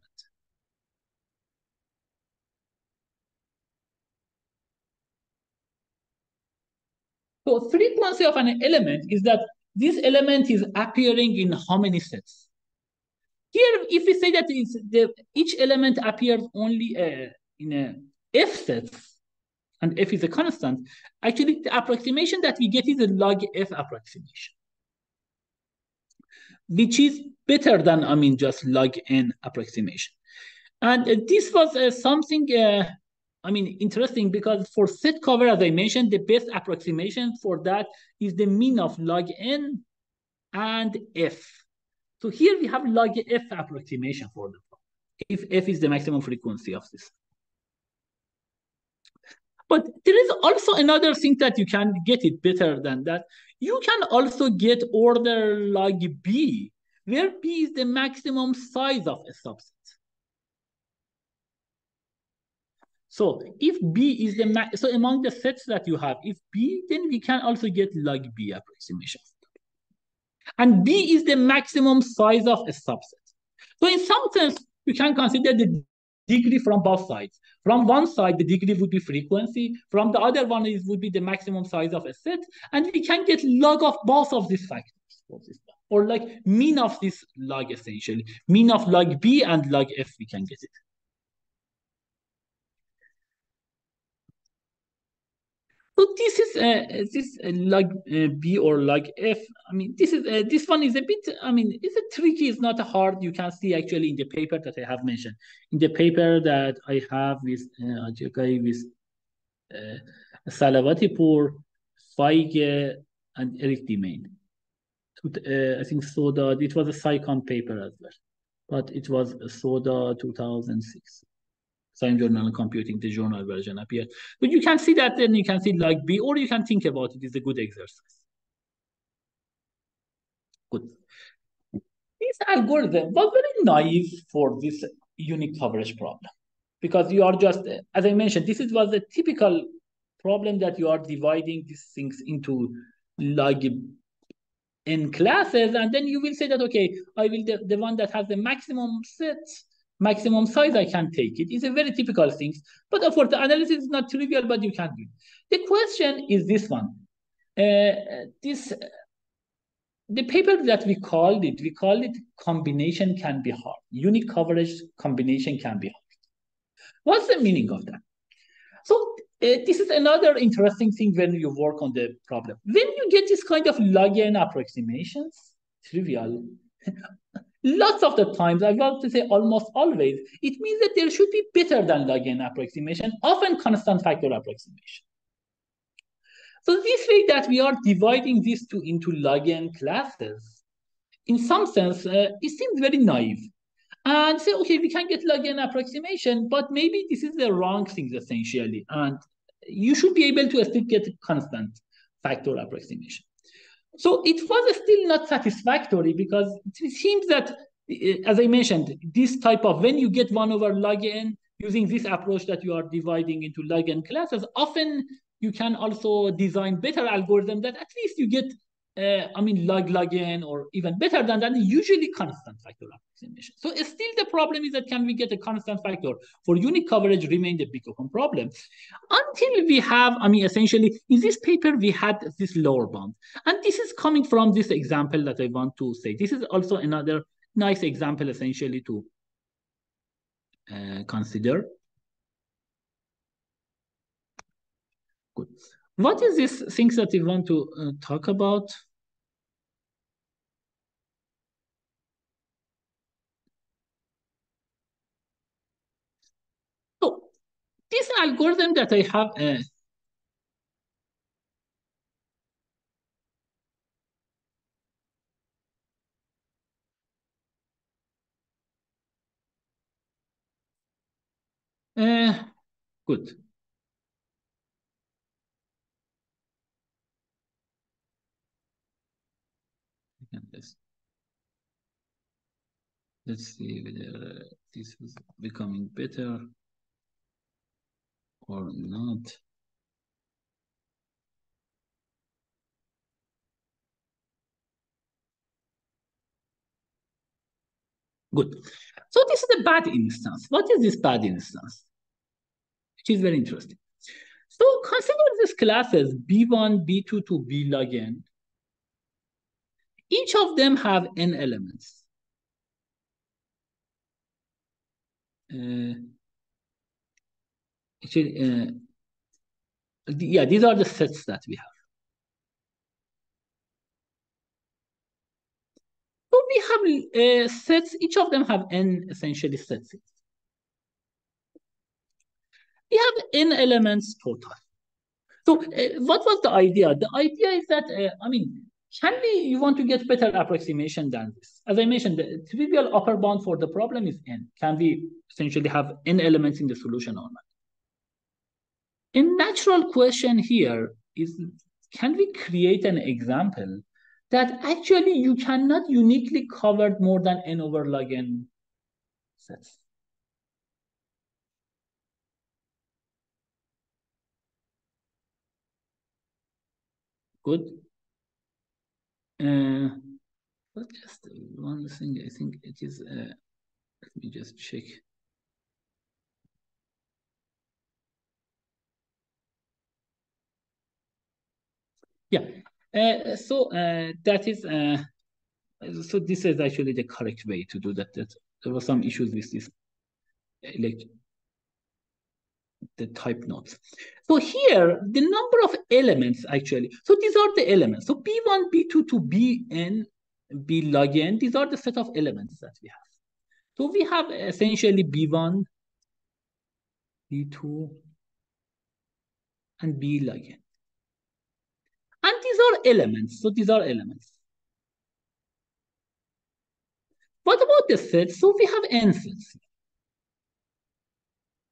So frequency of an element is that this element is appearing in how many sets? Here, if we say that each element appears only in a f sets, and f is a constant, actually the approximation that we get is a log f approximation. which is better than, just log n approximation. And this was something, interesting, because for set cover, as I mentioned, the best approximation for that is the mean of log n and f. So here we have log f approximation for the problem, if f is the maximum frequency of this. But there is also another thing that you can get it better than that. You can also get order log b, where b is the maximum size of a subset. So if b is the so among the sets that you have, if b, then we can also get log b approximation. And b is the maximum size of a subset. So in some sense, you can consider the degree from both sides. From one side, the degree would be frequency. From the other one, it would be the maximum size of a set. And we can get log of both of these factors, or like mean of this log, essentially. Mean of log b and log f, we can get it. So this log b or log f. This one is a bit. It's a tricky. It's not hard. You can see actually in the paper that I have mentioned. In the paper that I have with Hajiaghayi, with Salavatipur, Feige, and Eric Demain. I think Soda. It was a SciComm paper as well, but it was Soda 2006. Science Journal Computing, the journal version appeared. But you can see that, then you can see like B, or you can think about it. It's a good exercise. Good. This algorithm was very naive for this unique coverage problem, because you are just, as I mentioned, was a typical problem that you are dividing these things into log in classes, and then you will say that, okay, I will the one that has the maximum set, maximum size, I can take it. It's a very typical thing, but for the analysis, it's not trivial, but you can do it. The question is this one. The paper that we called it combination can be hard. Unique coverage combination can be hard. What's the meaning of that? So this is another interesting thing when you work on the problem. When you get this kind of log n approximations, trivial, lots of the times, I want to say almost always, it means that there should be better than log n approximation, often constant factor approximation. So this way that we are dividing these two into log n classes, in some sense, it seems very naive. And say, okay, we can get log n approximation, but maybe this is the wrong thing, essentially. And you should be able to still get constant factor approximation. So it was still not satisfactory, because it seems that, as I mentioned, this type of, when you get 1 over log n, using this approach that you are dividing into log n classes, often you can also design better algorithm that at least you get log n, or even better than that, usually constant factor approximation. So still the problem is that, can we get a constant factor? For unique coverage remain the big open problem. Until we have, essentially, in this paper, we had this lower bound. And this is coming from this example that I want to say. This is also another nice example, essentially, to consider. Good. What is this things that we want to talk about? So this algorithm that I have, good. Let's see whether this is becoming better or not. Good. So this is a bad instance. What is this bad instance? Which is very interesting. So consider these classes B1, B2 to B log n. Each of them have n elements. Actually, yeah, these are the sets that we have. So we we have sets, each of them have n essentially sets. We have n elements total. So what was the idea? The idea is that, you want to get better approximation than this. As I mentioned, the trivial upper bound for the problem is n. Can we essentially have n elements in the solution or not? A natural question here is, can we create an example that actually you cannot uniquely cover more than n over log n sets? Good. But just one thing, I think it is, let me just check. Yeah, so that is, so this is actually the correct way to do that. There were some issues with this, like the type notes. So here, the number of elements actually, so these are the elements. So B1, B2 to Bn, B log n, these are the set of elements that we have. So we have essentially B1, B2, and B log n. And these are elements. So these are elements. What about the sets? So we have n sets.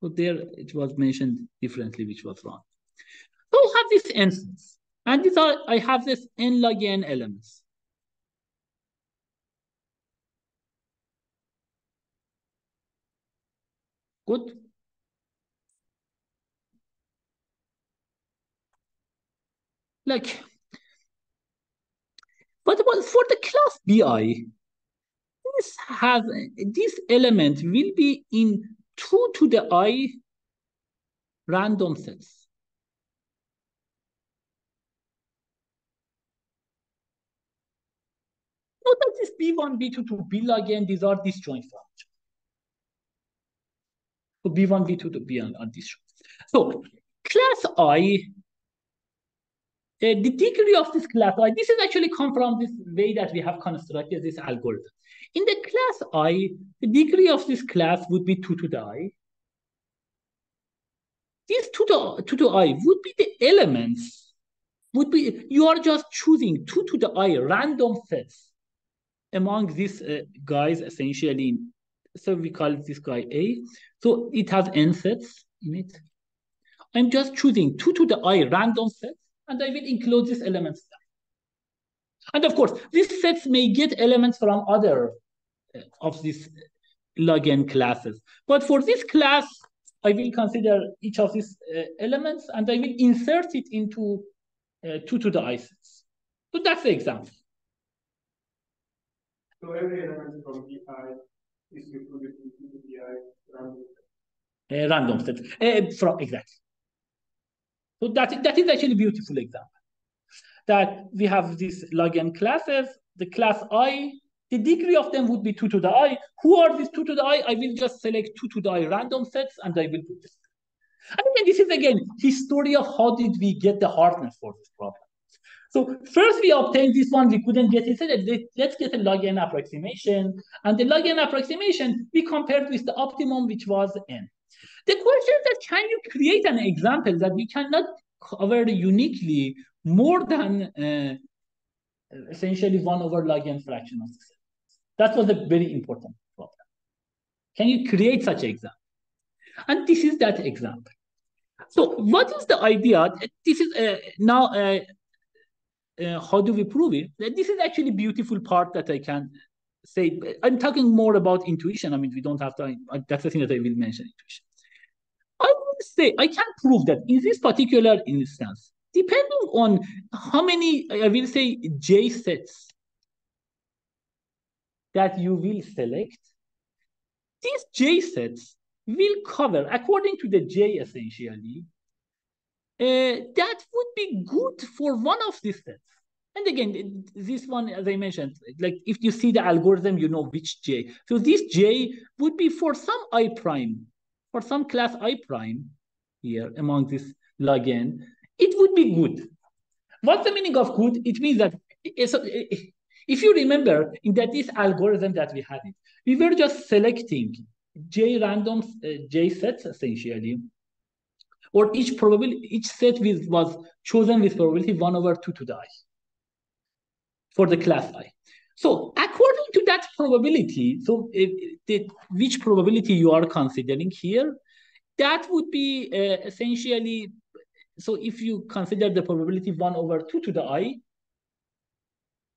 So there it was mentioned differently, which was wrong. So we have this n sets. And these are, I have this n log n elements. Good. Like, what about for the class Bi? This element will be in 2 to the I random sets. Note that this B1, B2 to B log n, these are disjoint functions. So B1, B2 to B are disjoint. So class I, the degree of this class I, this is actually come from this way that we have constructed this algorithm. In the class I, the degree of this class would be 2 to the I. These 2 to I would be the elements, would be, you are just choosing 2 to the I random sets among these guys essentially. So we call this guy A. So it has n sets in it. I'm just choosing 2 to the I random sets, and I will include these elements there. And of course, these sets may get elements from other of these log n classes. But for this class, I will consider each of these elements, and I will insert it into 2 to the I sets. So that's the example. So every element from Bi is included in Bi random set. Random set. From exactly. So that is actually a beautiful example. That we have these log n classes, the class I, the degree of them would be 2 to the I. Who are these 2 to the I? I will just select 2 to the I random sets, and I will put this. And again, this is again history of how did we get the hardness for this problem. So first we obtained this one, we couldn't get it. So let's get a log n approximation. And the log n approximation, we compared with the optimum, which was n. The question is that, can you create an example that we cannot cover uniquely more than essentially 1 over log n fraction of the set? That was a very important problem. Can you create such an example? And this is that example. So what is the idea? This is now, how do we prove it? This is actually a beautiful part that I can say. I'm talking more about intuition. I mean, we don't have time. That's the thing that I will mention, intuition. I will say, I can prove that in this particular instance, depending on how many, I will say, J sets that you will select, these J sets will cover, according to the J essentially, that would be good for one of these sets. And again, this one, as I mentioned, like if you see the algorithm, you know which J. So this J would be for some I prime, for some class I prime here among this log n, it would be good. What's the meaning of good? It means that If you remember, in this algorithm that we had it, we were just selecting J random J sets essentially, or each set was chosen with probability 1/2 to the I for the class I. So according to that probability, so which probability you are considering here, that would be essentially, so if you consider the probability 1/2 to the I,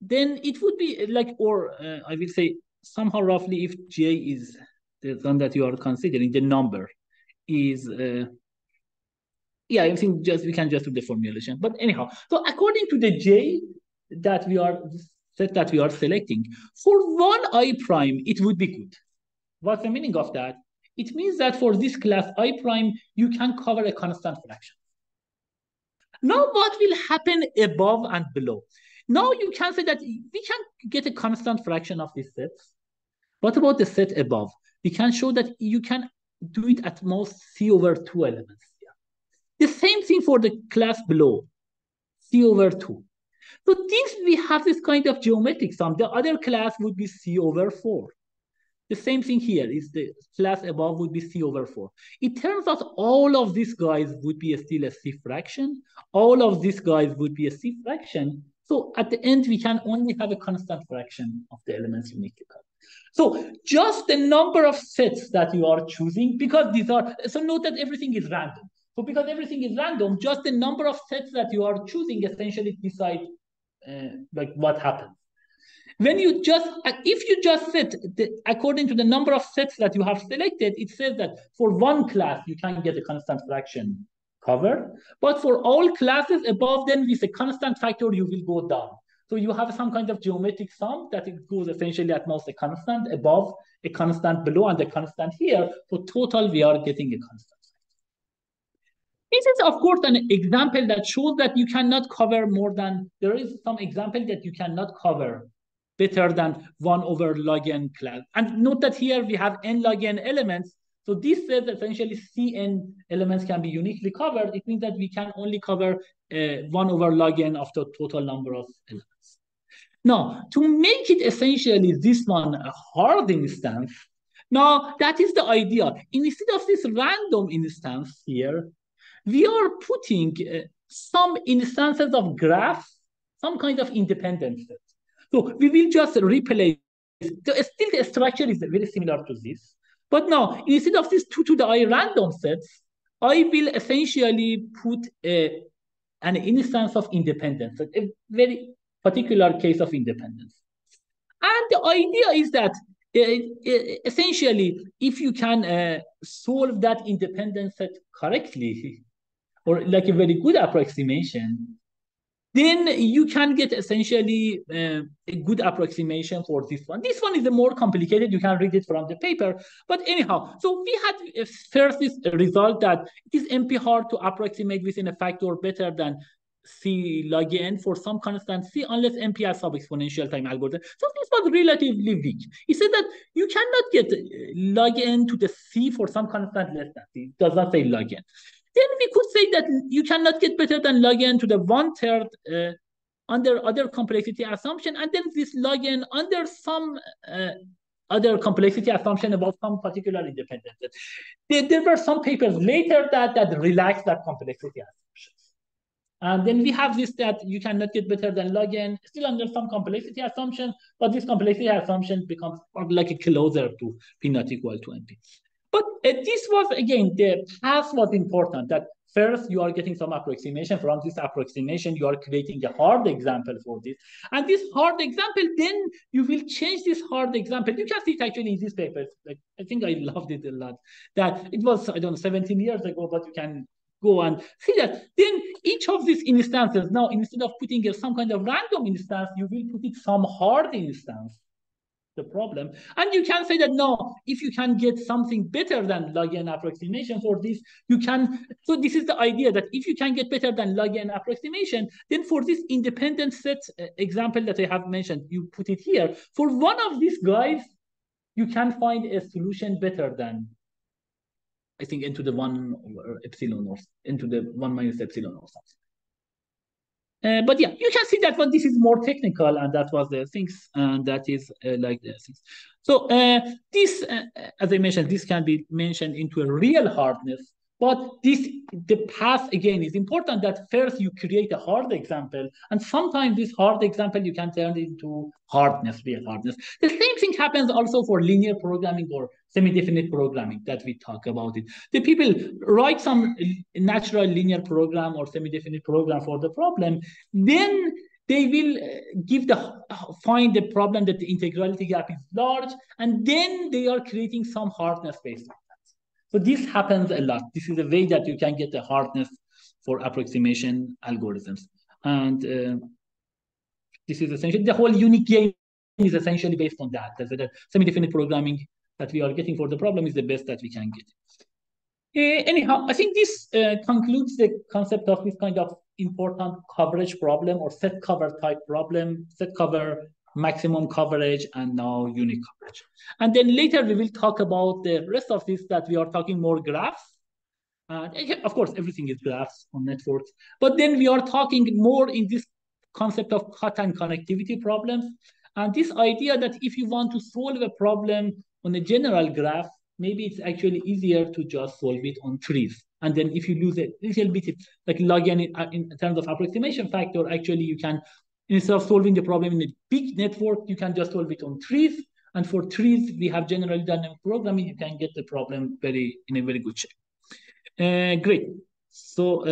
then it would be like, or I will say somehow roughly, if J is the one that you are considering, the number is, yeah, I think we can just do the formulation. But anyhow, so according to the J that we are, set that we are selecting, for one I prime, it would be good. What's the meaning of that? It means that for this class I prime, you can cover a constant fraction. Now, what will happen above and below? Now you can say that we can get a constant fraction of these sets. What about the set above? We can show that you can do it at most C/2 elements. The same thing for the class below, C/2. So this, we have this kind of geometric sum. The other class would be C/4. The same thing here is the class above would be C/4. It turns out all of these guys would be still a C fraction. All of these guys would be a C fraction. So at the end, we can only have a constant fraction of the elements uniquely covered. So just the number of sets that you are choosing, because these are, so note that everything is random. So because everything is random, just the number of sets that you are choosing essentially decide like what happens. When you just, if you just set according to the number of sets that you have selected, it says that for one class, you can get a constant fraction covered. But for all classes above, then with a constant factor, you will go down. So you have some kind of geometric sum that it goes essentially at most a constant above, a constant below, and a constant here. So total, we are getting a constant. This is, of course, an example that shows that you cannot cover more than, there is some example that you cannot cover better than 1/log n class. And note that here we have n log n elements. So this says essentially Cn elements can be uniquely covered. It means that we can only cover 1/log n of the total number of elements. Now, to make it essentially this one a hard instance, now that is the idea. Instead of this random instance here, we are putting some instances of graphs, some kind of independent set. So we will just replace, still the structure is very similar to this. But now, instead of these 2 to the I random sets, I will essentially put an instance of independence, a very particular case of independence. And the idea is that essentially, if you can solve that independence set correctly, or like a very good approximation, then you can get essentially a good approximation for this one. This one is a more complicated. You can read it from the paper. But anyhow, so we had first this result that it is NP hard to approximate within a factor better than C log n for some constant C unless NP has subexponential time algorithm. So this was relatively weak. He said that you cannot get log n to the C for some constant less than C. It does not say log n. Then we could say that you cannot get better than log n to the 1/3 under other complexity assumption, and then this log n under some other complexity assumption about some particular independence. There were some papers later that relaxed that complexity assumption. And then we have this that you cannot get better than log n, still under some complexity assumption, but this complexity assumption becomes like a closer to p not equal to np. But this was, again, the path was important, that first you are getting some approximation. From this approximation, you are creating a hard example for this. And this hard example, then you will change this hard example. You can see it actually in these papers. Like, I think I loved it a lot. That it was, I don't know, 17 years ago, but you can go and see that. Then each of these instances, now instead of putting some kind of random instance, you will put it some hard instance. The problem. And you can say that no, if you can get something better than log n approximation for this, you can. So this is the idea that if you can get better than log n approximation, then for this independent set example that I have mentioned, you put it here. For one of these guys, you can find a solution better than, I think, into the 1 over epsilon or into the 1 minus epsilon or something. But yeah, you can see that one. This is more technical, and that was the things, and that is like the things. So this, as I mentioned, this can be mentioned into a real hardness. But the path again is important. That first you create a hard example, and sometimes this hard example you can turn it into hardness, real hardness. The same thing happens also for linear programming or semi-definite programming that we talk about it. The people write some natural linear program or semi-definite program for the problem, then they will find the problem that the integrality gap is large, and then they are creating some hardness based on that. So this happens a lot. This is a way that you can get the hardness for approximation algorithms. And this is essentially the whole unique game is essentially based on that. The semi-definite programming that we are getting for the problem is the best that we can get. Anyhow, I think this concludes the concept of this kind of important coverage problem or set cover type problem, set cover, maximum coverage, and now unique coverage. And then later we will talk about the rest of this, that we are talking more graphs. Of course, everything is graphs on networks. But then we are talking more in this concept of cut and connectivity problems. And this idea that if you want to solve a problem on a general graph, maybe it's actually easier to just solve it on trees. And then if you lose a little bit, like log n in terms of approximation factor, actually you can, instead of solving the problem in a big network, you can just solve it on trees. And for trees, we have generally dynamic programming. You can get the problem in a very good shape. Great. So